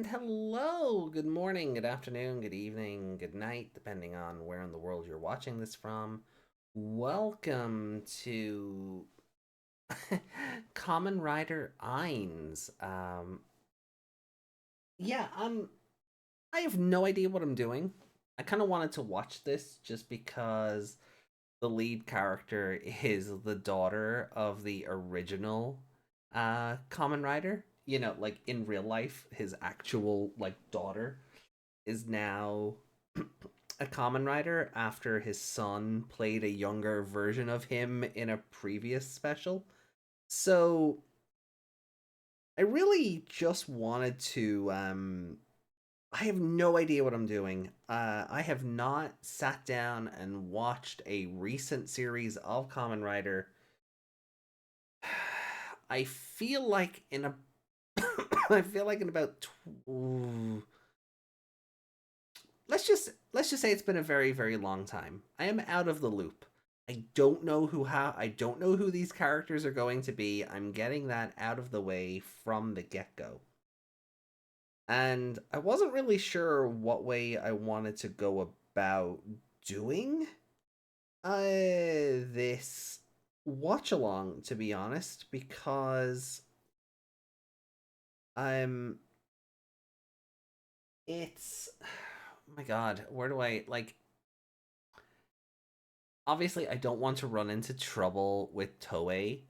And hello, good morning, good afternoon, good evening, good night, depending on where in the world you're watching this from. Welcome to Kamen Rider Eins. Yeah, I have no idea what I'm doing. I kind of wanted to watch this just because the lead character is the daughter of the original Kamen Rider. You know, like in real life, his actual like daughter is now a Kamen Rider after his son played a younger version of him in a previous special. So I really just wanted to I have no idea what I'm doing. I have not sat down and watched a recent series of Kamen Rider. I feel like in a I feel like in about let's just say it's been a very long time. I am out of the loop. I don't know who these characters are going to be. I'm getting that out of the way from the get-go. And I wasn't really sure what way I wanted to go about doing this watch along, to be honest, because I'm it's oh my god, where do I like obviously I don't want to run into trouble with Toei,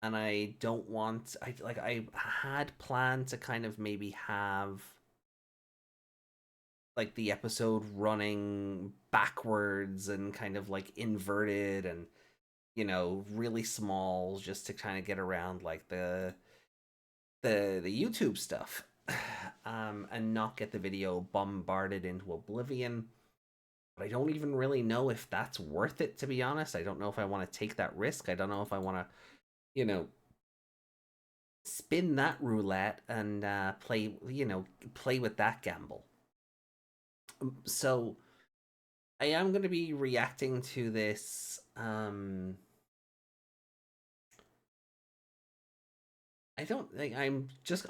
and I don't want I had planned to kind of maybe have like the episode running backwards and kind of like inverted and really small just to kind of get around like the YouTube stuff. And not get the video bombarded into oblivion. But I don't even really know if that's worth it, to be honest. I don't know if I want to take that risk. I don't know if I want to, you know, spin that roulette and play with that gamble. So I am going to be reacting to this. I don't think I'm just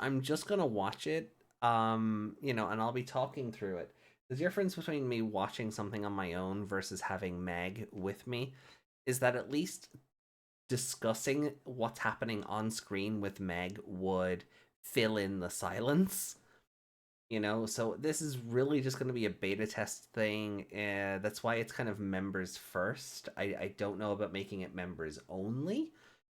gonna watch it. And I'll be talking through it. The difference between me watching something on my own versus having Meg with me is that at least discussing what's happening on screen with Meg would fill in the silence. So this is really just going to be a beta test thing. That's why it's kind of members first. I don't know about making it members only,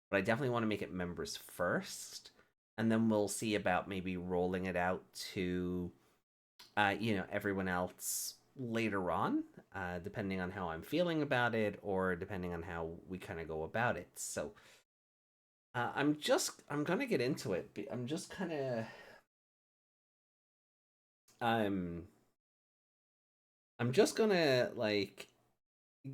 but I definitely want to make it members first, and then we'll see about maybe rolling it out to everyone else later on, depending on how I'm feeling about it or depending on how we kind of go about it. So I'm gonna get into it. I'm just kind of I'm I'm just gonna like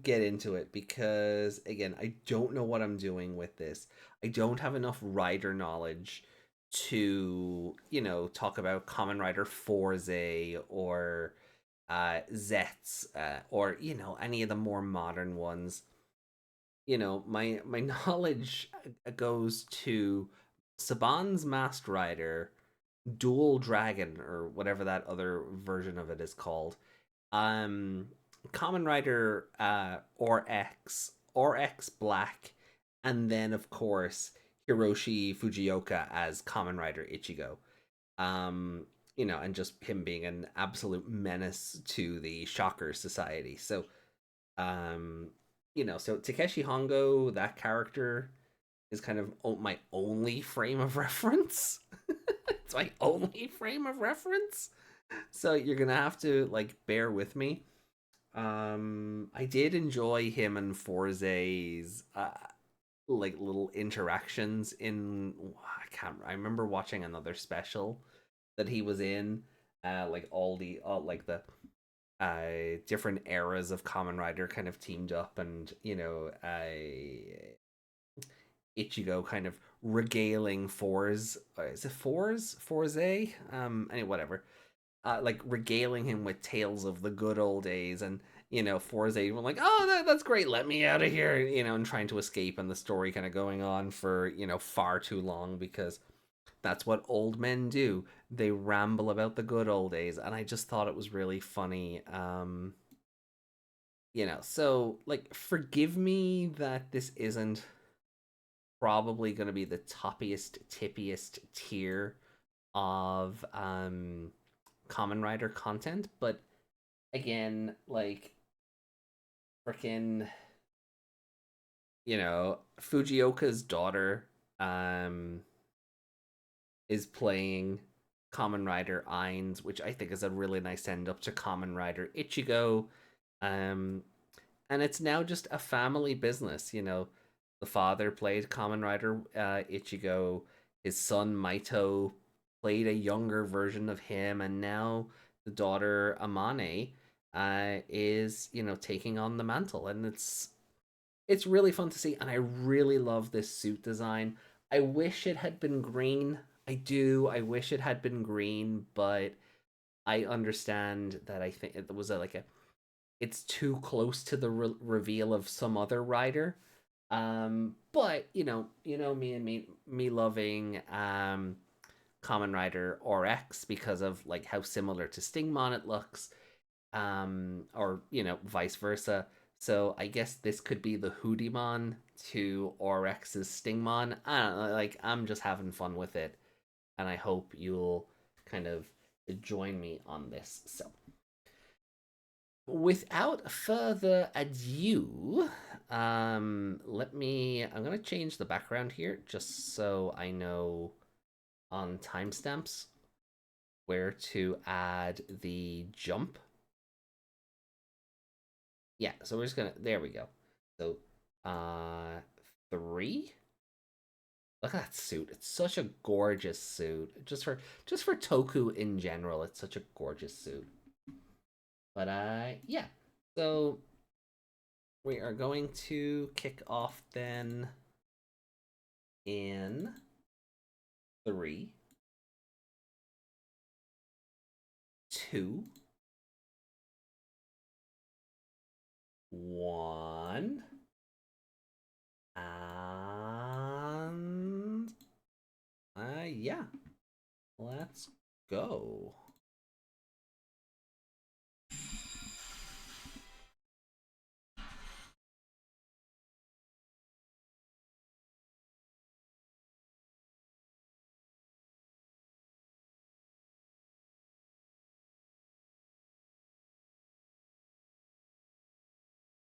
get into it because again, I don't know what I'm doing with this. I don't have enough rider knowledge to, talk about Common Rider Forze or Zets or any of the more modern ones. My knowledge goes to Saban's Masked Rider, Dual Dragon or whatever that other version of it is called. Um, Common Rider or X Black, and then of course Hiroshi Fujioka as Common Rider Ichigo. Um, and just him being an absolute menace to the Shocker Society. Um, so Takeshi Hongo, that character is kind of my only frame of reference. It's my only frame of reference. So you're gonna have to like bear with me. I did enjoy him and Forze's like little interactions in. I remember watching another special that he was in. Like all the like the different eras of Kamen Rider kind of teamed up, and Ichigo kind of regaling Forze. Is it Forze? Anyway, whatever, like regaling him with tales of the good old days, and Forza were like, oh, that's great, let me out of here, and trying to escape, and the story kind of going on for far too long because That's what old men do. They ramble about the good old days, and I just thought it was really funny. So like, forgive me that this isn't probably going to be the toppiest, tippiest tier of Common Rider content, but again, like, freaking, Fujioka's daughter um is playing Kamen Rider Eins, which I think is a really nice end up to Kamen Rider Ichigo. Um, and it's now just a family business. The father played Kamen Rider Ichigo. His son Maito played a younger version of him, and now the daughter Amane is taking on the mantle, and it's really fun to see, and I really love this suit design. I wish it had been green. I do. I wish it had been green, but I understand that I think it was it's too close to the reveal of some other rider. But me and me loving Kamen Rider RX because of like how similar to Stingmon it looks, or vice versa. So I guess this could be the Hoodimon to RX's Stingmon. I don't know, like, I'm just having fun with it, and I hope you'll kind of join me on this. So without further ado, I'm gonna change the background here just so I know on timestamps where to add the jump. Yeah, so we're just gonna, there we go. So three. Look at that suit. It's such a gorgeous suit. Just for Toku in general, it's such a gorgeous suit. But yeah. So we are going to kick off then in three, two, one, and yeah. Let's go.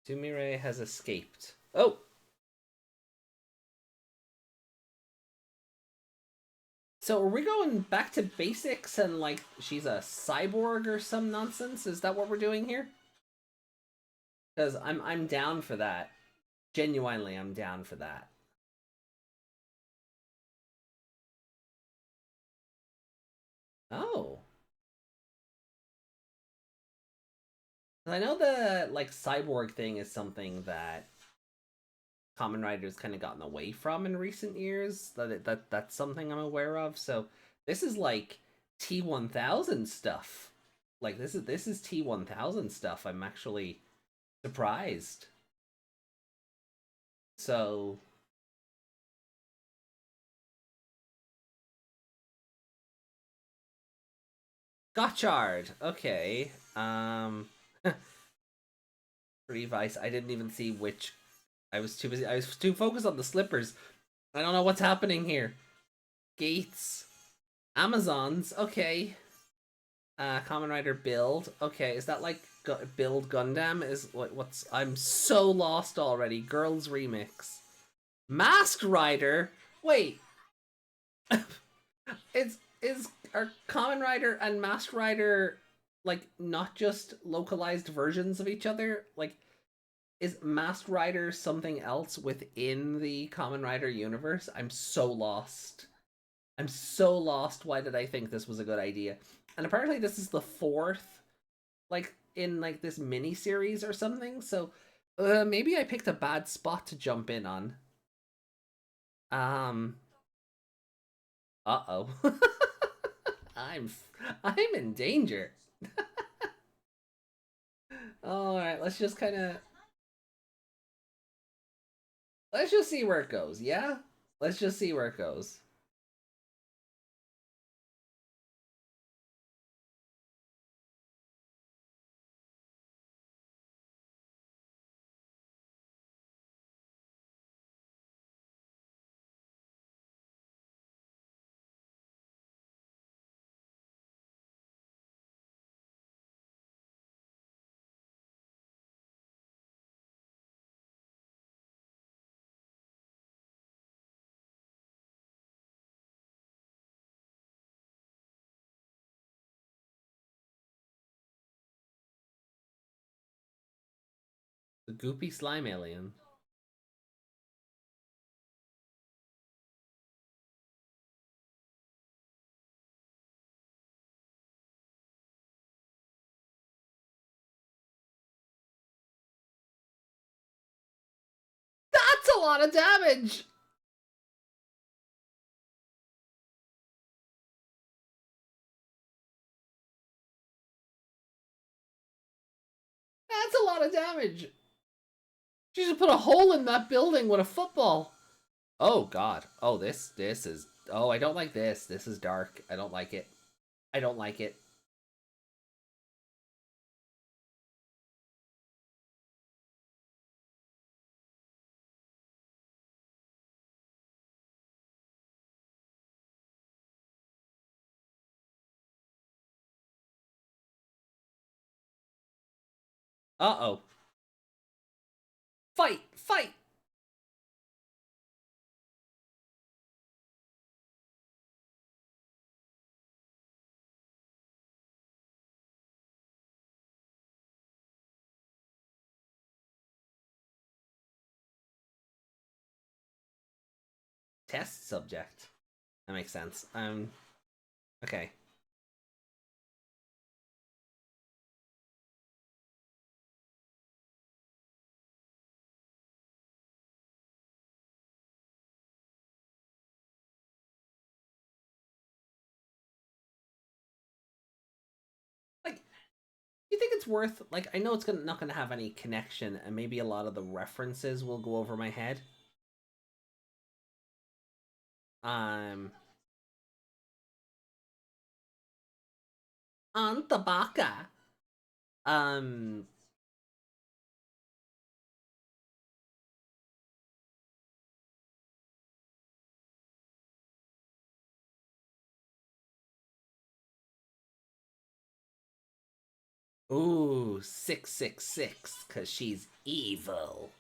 Sumire has escaped. Oh, so are we going back to basics and like she's a cyborg or some nonsense? Is that what we're doing here? Because I'm down for that. Genuinely, I'm down for that. Oh, I know the like cyborg thing is something that Kamen Rider's kind of gotten away from in recent years. That's something I'm aware of. So this is like T1000 stuff. Like this is T1000 stuff. I'm actually surprised. So Gotchard. Okay. Revice. I didn't even see which. I was too busy. I was too focused on the slippers. I don't know what's happening here. Gates. Amazons. Okay. Kamen Rider build. Okay, is that like build Gundam? Is what's? I'm so lost already. Girls remix. Masked Rider. Wait. Is are Kamen Rider and Masked Rider like not just localized versions of each other? Like, is Masked Rider something else within the Kamen Rider universe? I'm so lost. I'm so lost. Why did I think this was a good idea? And apparently this is the fourth, like, in like this mini series or something. So maybe I picked a bad spot to jump in on. Um uh-oh. I'm I'm in danger. All right, let's just see where it goes. Yeah? Let's just see where it goes. The goopy slime alien. That's a lot of damage! That's a lot of damage! She just put a hole in that building with a football. Oh god. Oh, this is... Oh, I don't like this. This is dark. I don't like it. I don't like it. Uh-oh. Fight! Fight! Test subject. That makes sense. Okay. Like, you think it's worth... Like, I know it's not gonna have any connection, and maybe a lot of the references will go over my head. Um... Antabaka. Um... Ooh, 666, because she's evil.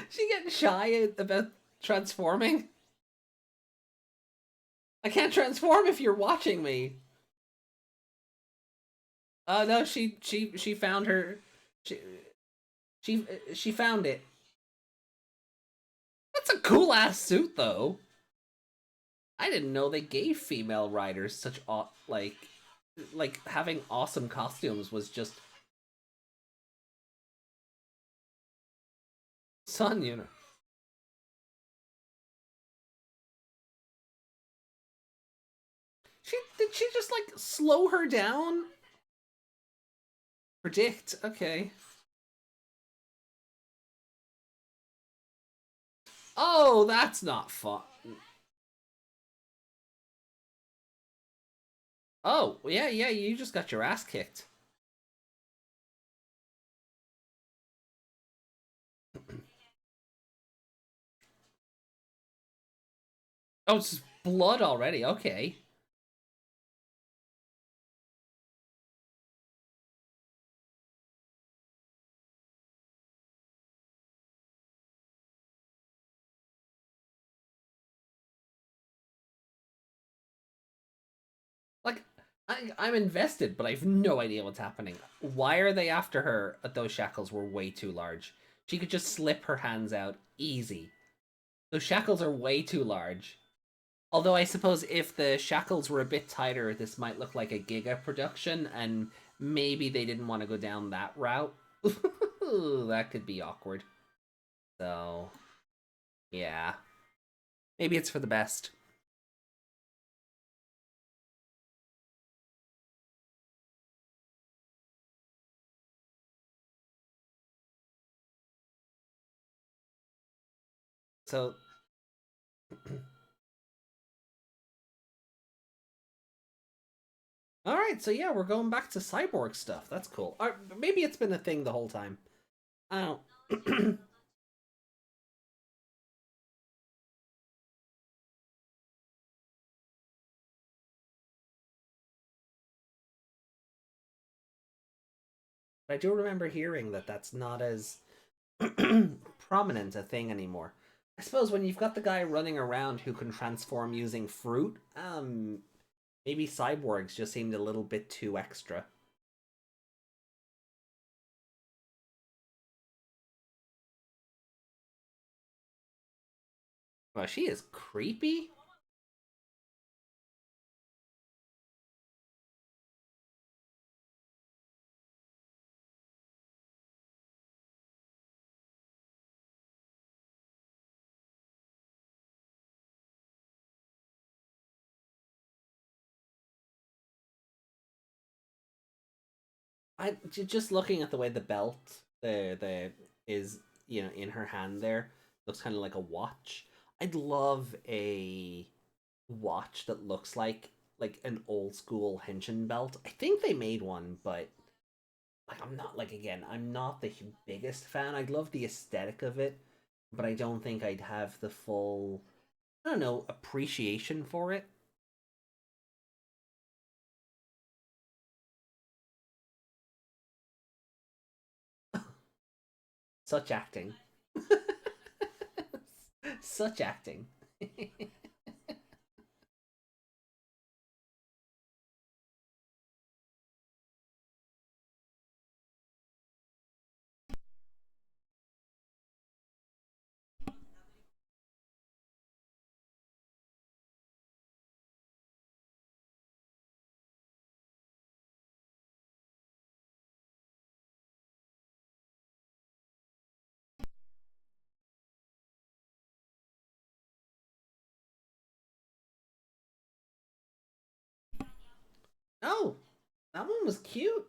She getting shy about transforming? I can't transform if you're watching me. Oh no, she found her. She she found it. That's a cool ass suit though. I didn't know they gave female riders such like having awesome costumes was just Sun, you know. She did she just like slow her down? Predict. Okay. Oh, that's not fun. Oh, yeah, yeah, you just got your ass kicked. Oh, it's blood already. Okay. Like, I'm invested, but I have no idea what's happening. Why are they after her? Those shackles were way too large. She could just slip her hands out easy. Those shackles are way too large. Although I suppose if the shackles were a bit tighter, this might look like a Giga production, and maybe they didn't want to go down that route. That could be awkward. So, yeah. Maybe it's for the best. So, all right, so yeah, we're going back to cyborg stuff. That's cool. Or maybe it's been a thing the whole time. I don't. I do remember hearing that that's not as prominent a thing anymore. I suppose when you've got the guy running around who can transform using fruit, Maybe cyborgs just seemed a little bit too extra. Well, she is creepy. Just looking at the way the belt the is in her hand there looks kind of like a watch. I'd love a watch that looks like an old school henshin belt. I think they made one, but like I'm not like again, I'm not the biggest fan. I'd love the aesthetic of it, but I don't think I'd have the full I don't know appreciation for it. Such acting. Such acting. Oh, that one was cute.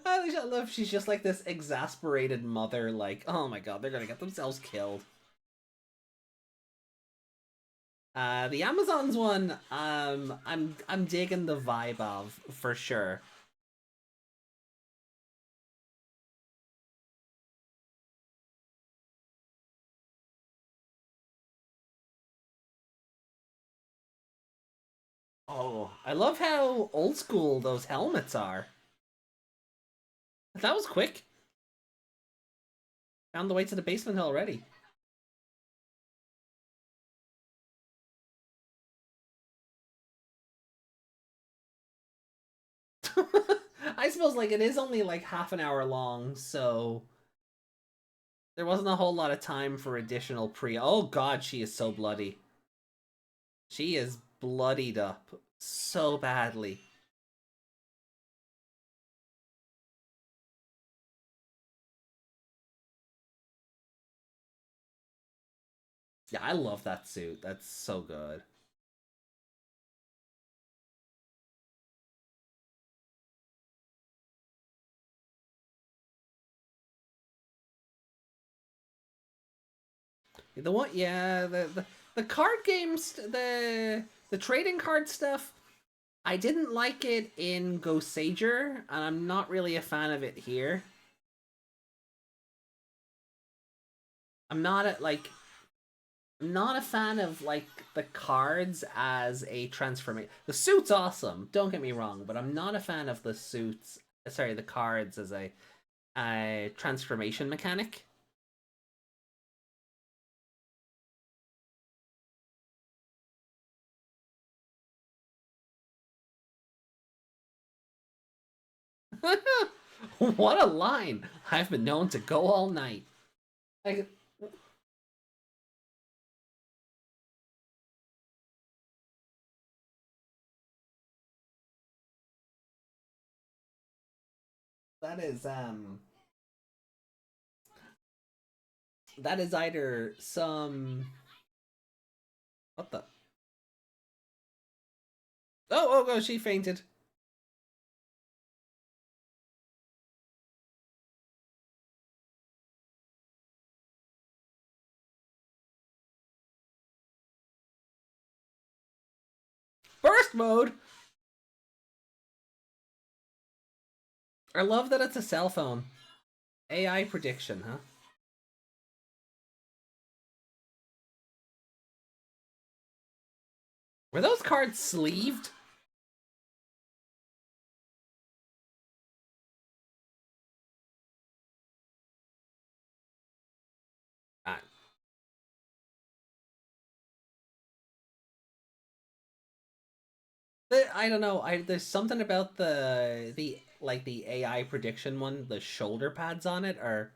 I love she's just like this exasperated mother, like, oh my god, they're gonna get themselves killed. The Amazons one, I'm digging the vibe of for sure. Oh, I love how old school those helmets are. That was quick. Found the way to the basement already. I suppose like it is only like half an hour long, so there wasn't a whole lot of time for additional pre. Oh god, she is so bloody. She is bloodied up so badly. Yeah, I love that suit. That's so good. The one, yeah, the card games, the trading card stuff. I didn't like it in Ghost Sager, and I'm not really a fan of it here. I'm not a, like I'm not a fan of like the cards as a transformation. The suit's awesome, don't get me wrong, but I'm not a fan of the suits. Sorry, the cards as a transformation mechanic. What a line! I've been known to go all night. Like that is that is either some what the oh, she fainted. Burst mode. I love that it's a cell phone. AI prediction, huh? Were those cards sleeved? I don't know. There's something about the AI prediction one. The shoulder pads on it are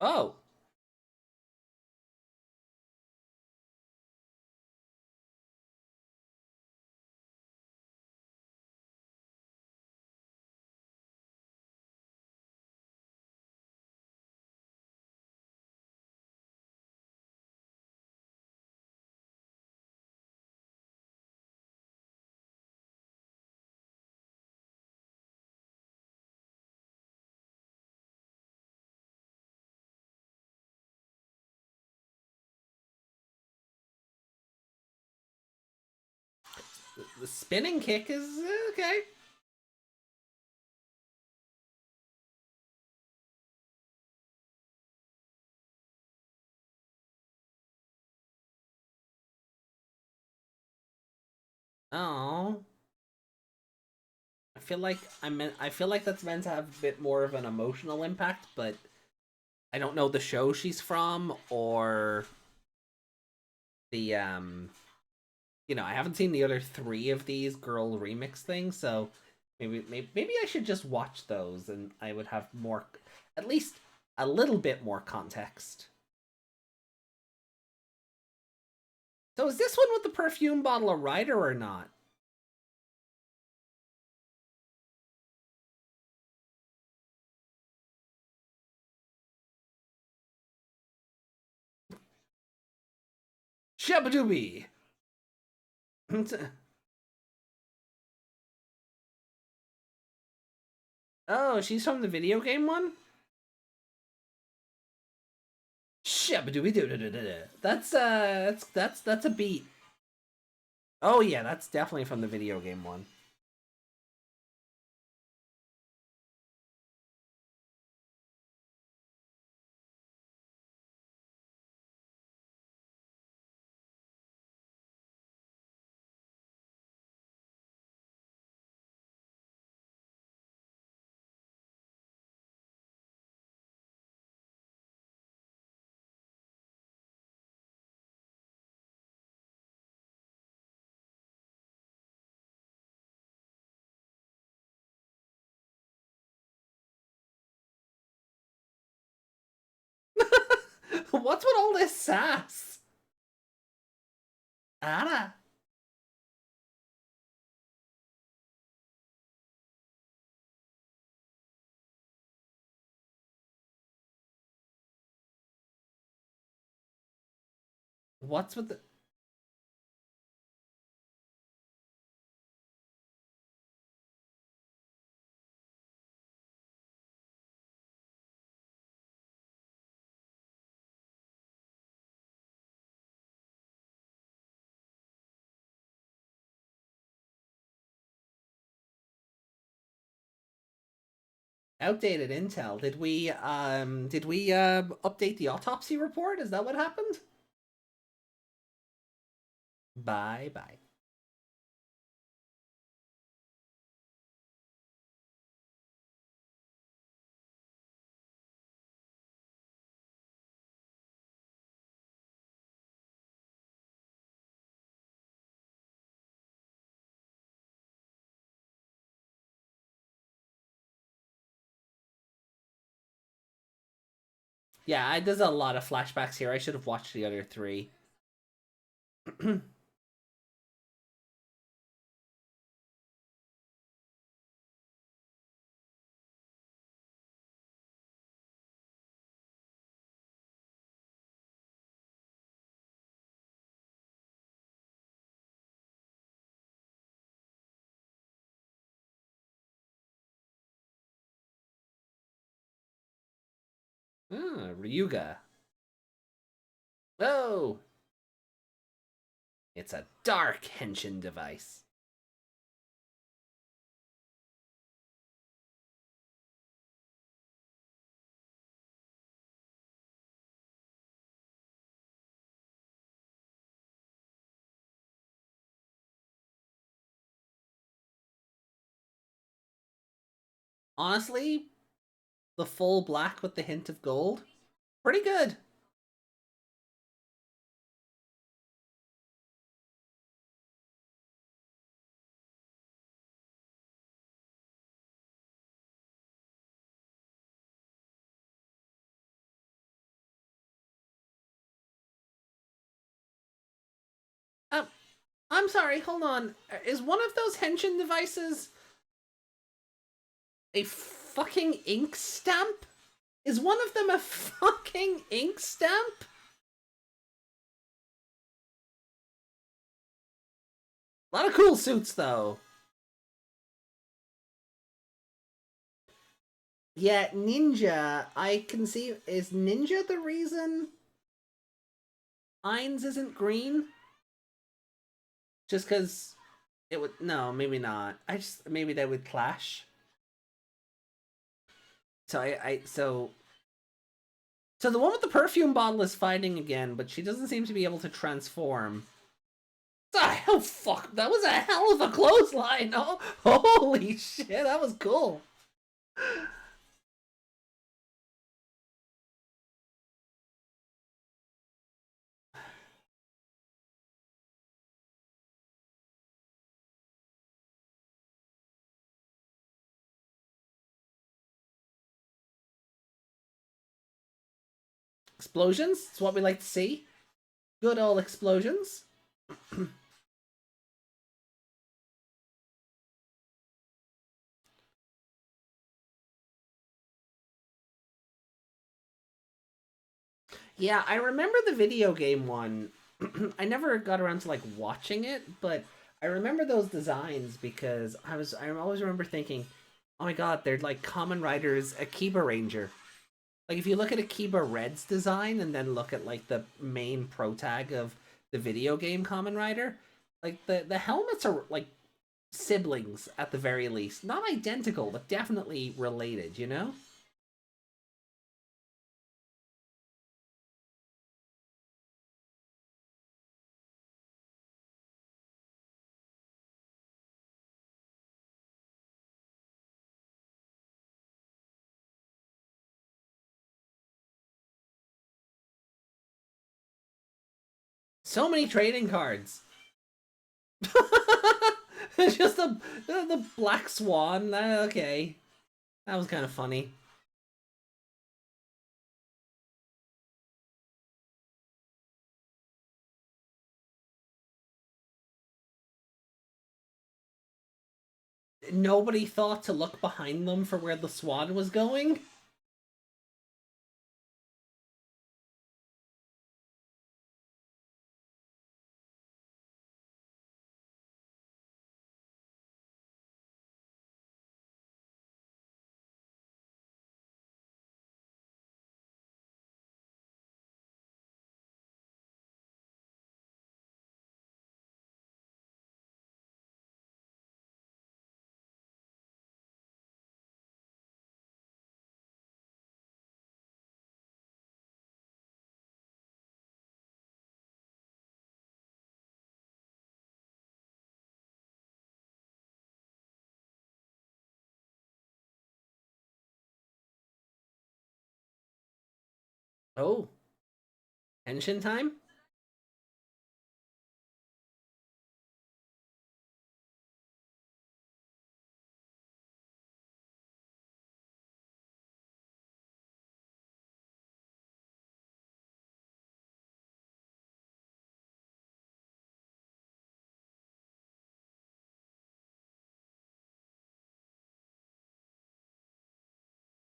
oh the spinning kick is okay. Oh, I feel like that's meant to have a bit more of an emotional impact, but I don't know the show she's from or the I haven't seen the other three of these girl remix things, so maybe I should just watch those and I would have more, at least a little bit more context. So is this one with the perfume bottle a Rider or not? Shabadooby. Oh, she's from the video game one. Shabadooby doo doo doo doo. That's a beat. Oh yeah, that's definitely from the video game one. What's with all this sass? Anna, what's with the? Outdated intel. Did we update the autopsy report? Is that what happened? Bye bye. Yeah, there's a lot of flashbacks here. I should have watched the other three. Ryuga. Oh, it's a dark henshin device. Honestly, the full black with the hint of gold, pretty good. I'm sorry, hold on. Is one of those henshin devices a fucking ink stamp? Is one of them a fucking ink stamp? A lot of cool suits, though. Yeah, Ninja, I can see. Is Ninja the reason Eins isn't green? Just because it would. No, maybe not. I just. Maybe they would clash. So So the one with the perfume bottle is fighting again, but she doesn't seem to be able to transform. Oh fuck! That was a hell of a clothesline. Oh, holy shit! That was cool. Explosions. It's what we like to see. Good old explosions. Yeah, I remember the video game one. I never got around to like watching it, but I remember those designs because I always remember thinking, "Oh my god, they're like Kamen Rider's Akiba Ranger." Like if you look at Akiba Red's design and then look at like the main pro tag of the video game Kamen Rider, like the helmets are like siblings at the very least. Not identical, but definitely related, you know? So many trading cards. It's just the black swan. Okay, that was kind of funny. Nobody thought to look behind them for where the swan was going. Oh, Henshin time?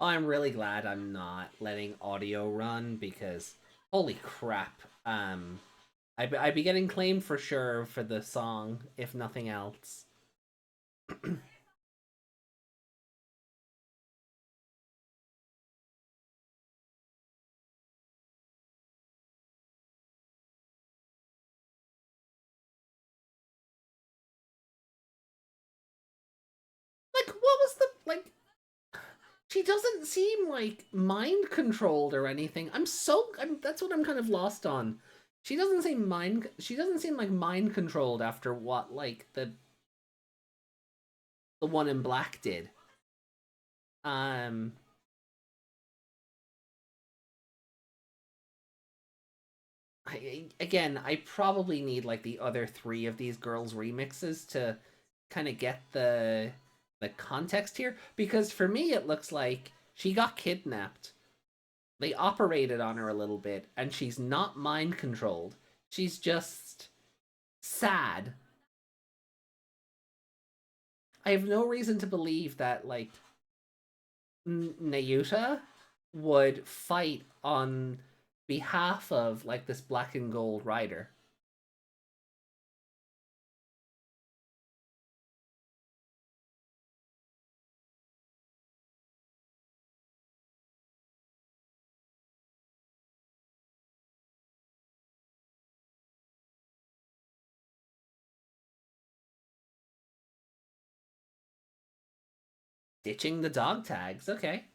Oh, I'm really glad I'm not letting audio run because holy crap. I'd be getting claimed for sure for the song, if nothing else. Like, what was the like? She doesn't seem like mind controlled or anything. That's what I'm kind of lost on. She doesn't seem mind. She doesn't seem like mind controlled after what like the one in black did. Um, again, I probably need like the other three of these girls' remixes to kind of get the context here because for me it looks like she got kidnapped. They operated on her a little bit, and she's not mind controlled. She's just sad. I have no reason to believe that like Nayuta would fight on behalf of like this black and gold rider. Ditching the dog tags. Okay.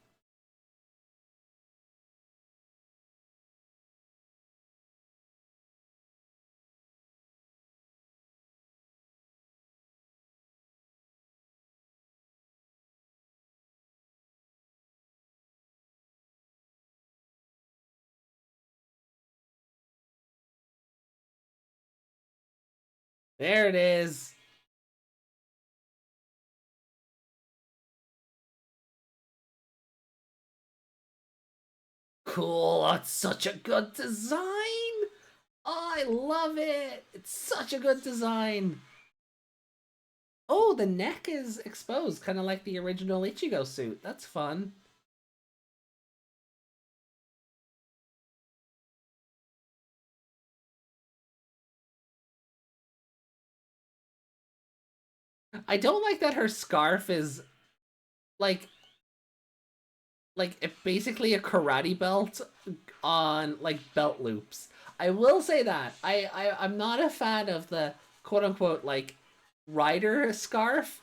There it is. Cool. Oh, it's such a good design. Oh, I love it. It's such a good design. Oh, the neck is exposed, kind of like the original Ichigo suit. That's fun. I don't like that her scarf is like basically a karate belt on like belt loops. I will say that I'm not a fan of the quote unquote like rider scarf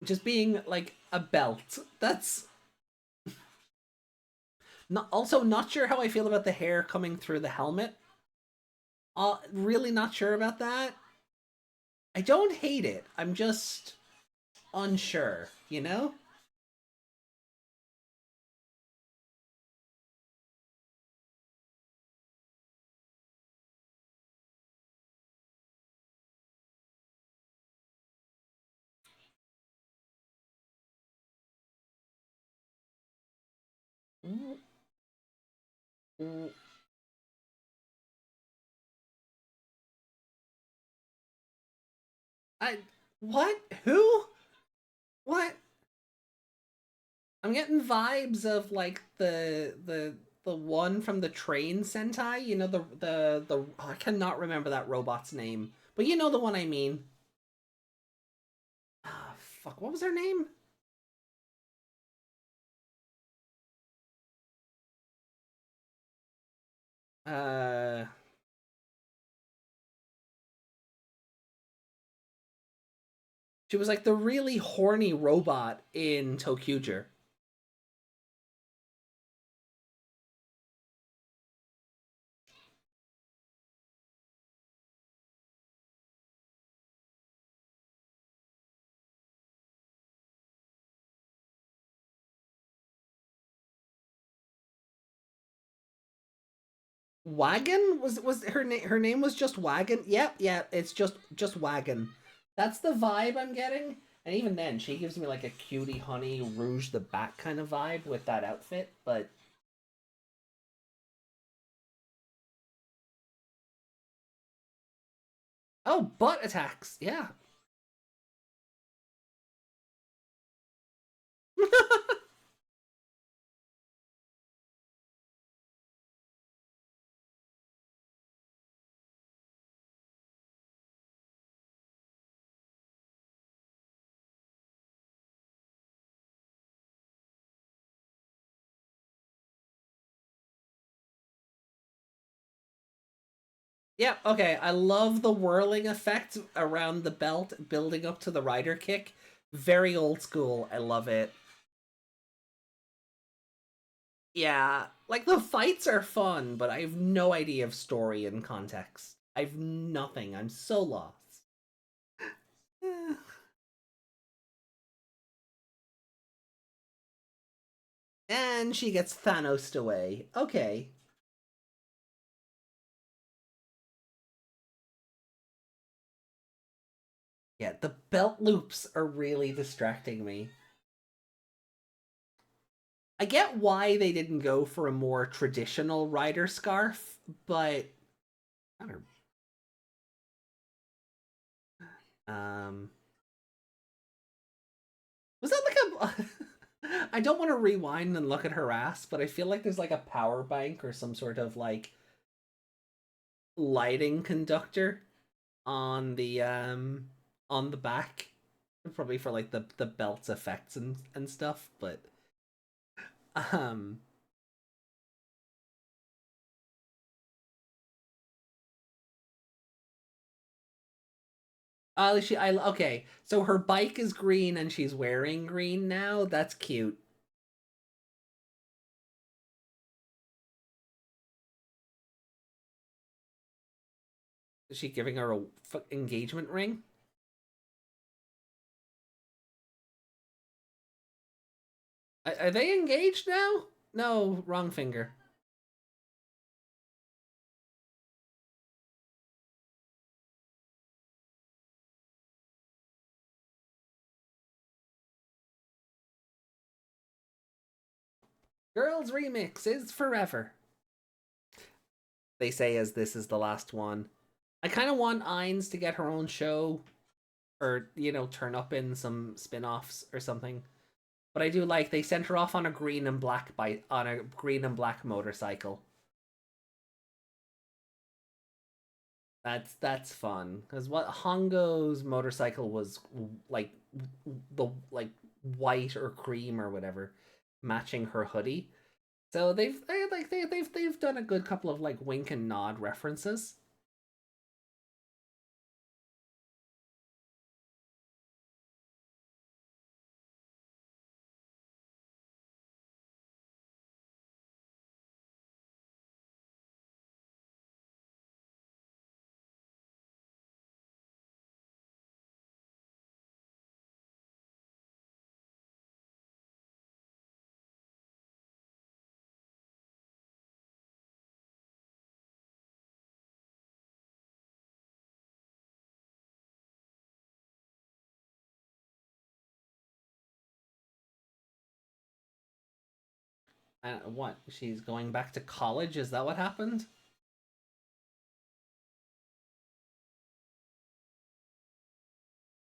just being like a belt. That's not also not sure how I feel about the hair coming through the helmet. Really not sure about that. I don't hate it. I'm just unsure, you know? I what? Who? What? I'm getting vibes of like the one from the train Sentai. You know the oh, I cannot remember that robot's name, but you know the one I mean. Ah, fuck. What was her name? Uh, she was like the really horny robot in Tokuger. Wagon was her name. Her name was just Wagon. Yep, yep. It's just Wagon. That's the vibe I'm getting. And even then, she gives me like a cutie honey rouge the back kind of vibe with that outfit. But oh, butt attacks. Yeah. Yeah, okay. I love the whirling effect around the belt building up to the rider kick. Very old school. I love it. Yeah, like the fights are fun, but I have no idea of story and context. I've nothing. I'm so lost. And she gets Thanos away. Okay. Yeah, the belt loops are really distracting me. I get why they didn't go for a more traditional rider scarf, but I don't Um, was that like a? I don't want to rewind and look at her ass, but I feel like there's like a power bank or some sort of like lighting conductor on the back, probably for like the belt's effects and stuff. But um, she I okay. So her bike is green and she's wearing green now. That's cute. Is she giving her a engagement ring? Are they engaged now? No, wrong finger. Girls remix is forever. They say as this is the last one. I kind of want Ainz to get her own show, or turn up in some spin-offs or something. But I do like they sent her off on a green and black bike on a green and black motorcycle. That's fun because what Hongo's motorcycle was like the like white or cream or whatever, matching her hoodie. So they've done a good couple of like wink and nod references. What? She's going back to college? Is that what happened?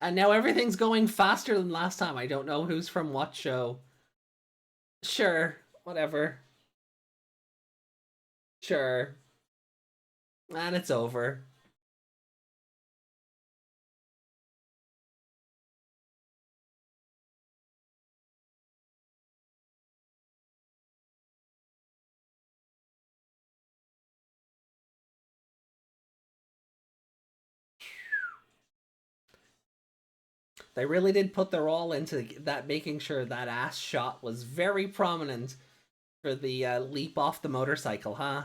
And now everything's going faster than last time. I don't know who's from what show. Sure, whatever. Sure. And it's over. They really did put their all into that, making sure that ass shot was very prominent for the leap off the motorcycle, huh?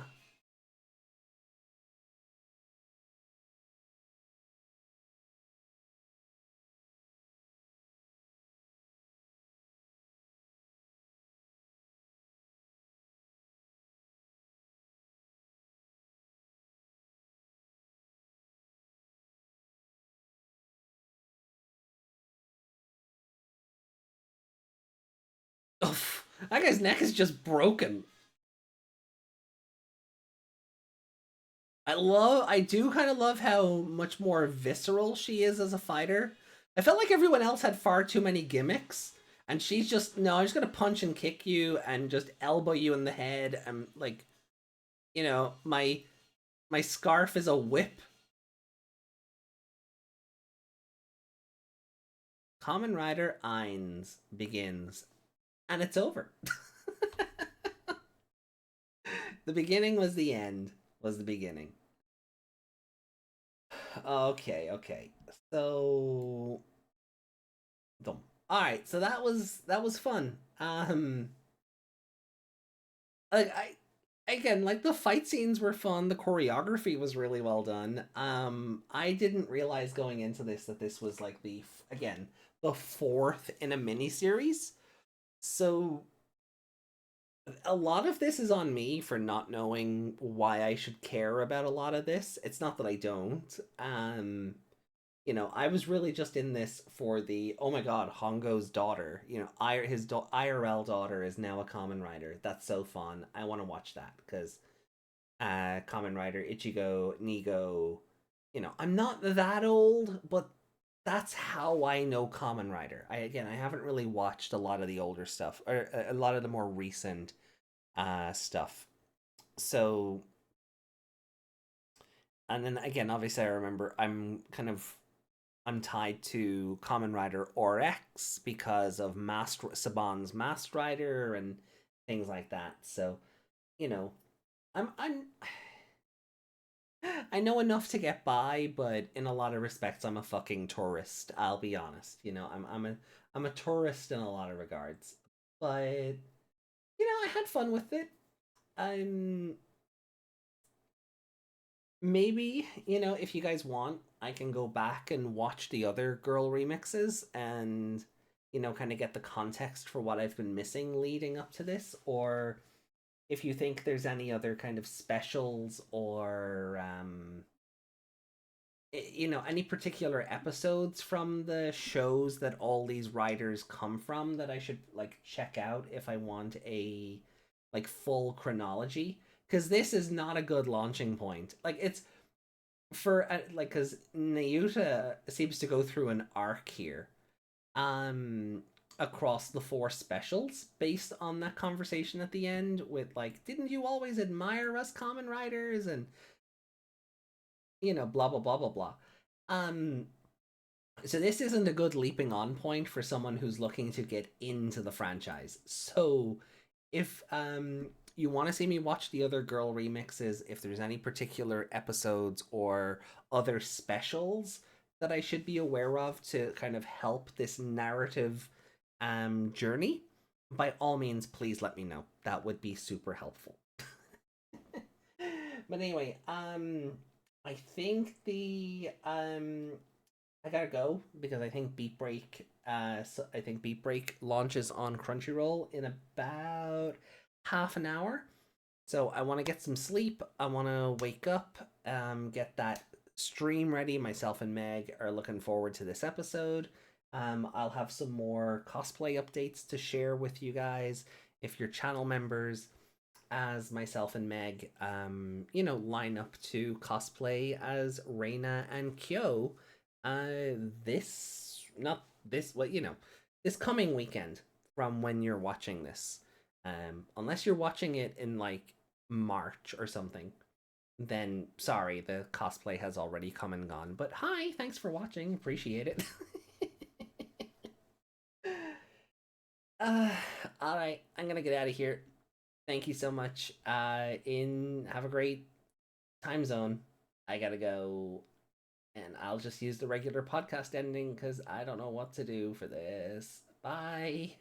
Oof. That guy's neck is just broken. I do kind of love how much more visceral she is as a fighter. I felt like everyone else had far too many gimmicks, and she's just, no, I'm just gonna punch and kick you and just elbow you in the head, and like, my scarf is a whip. Kamen Rider Eins begins, and it's over. The beginning was the end, was the beginning. Okay, okay. So, dumb. All right, so that was fun. Like I again, like the fight scenes were fun. The choreography was really well done. I didn't realize going into this that this was like again the fourth in a mini series. So a lot of this is on me for not knowing why I should care about a lot of this. It's not that I don't. I was really just in this for the, oh my god, Hongo's daughter. IRL daughter is now a Kamen Rider. That's so fun. I want to watch that because Kamen Rider Ichigo, Nigo. I'm not that old, but that's how I know Kamen Rider. I haven't really watched a lot of the older stuff or a lot of the more recent stuff. So, and then again, obviously I remember I'm tied to Kamen Rider RX because of Saban's Masked Rider and things like that. So, you know, I'm I know enough to get by, but in a lot of respects, I'm a fucking tourist. I'll be honest. I'm a tourist in a lot of regards, but I had fun with it. I'm maybe if you guys want, I can go back and watch the other girl remixes and kind of get the context for what I've been missing leading up to this, or if you think there's any other kind of specials or any particular episodes from the shows that all these writers come from that I should like check out if I want a like full chronology, because this is not a good launching point. Like it's for like because Nayuta seems to go through an arc here um across the four specials based on that conversation at the end with like, didn't you always admire us common writers, and blah blah blah blah blah. um so this isn't a good leaping on point for someone who's looking to get into the franchise. So if you want to see me watch the other girl remixes, if there's any particular episodes or other specials that I should be aware of to kind of help this narrative journey, by all means please let me know. That would be super helpful. But anyway, I think the I gotta go because I think Beat Break launches on Crunchyroll in about half an hour. So I want to get some sleep. I want to wake up, get that stream ready. Myself and Meg are looking forward to this episode. I'll have some more cosplay updates to share with you guys if you're channel members, as myself and Meg, line up to cosplay as Reina and Kyo. This not this what this coming weekend from when you're watching this. Unless you're watching it in like March or something, then sorry, the cosplay has already come and gone. But hi, thanks for watching, appreciate it. uh, all right, I'm gonna get out of here. Thank you so much. In have a great time zone. I gotta go, and I'll just use the regular podcast ending because I don't know what to do for this. Bye.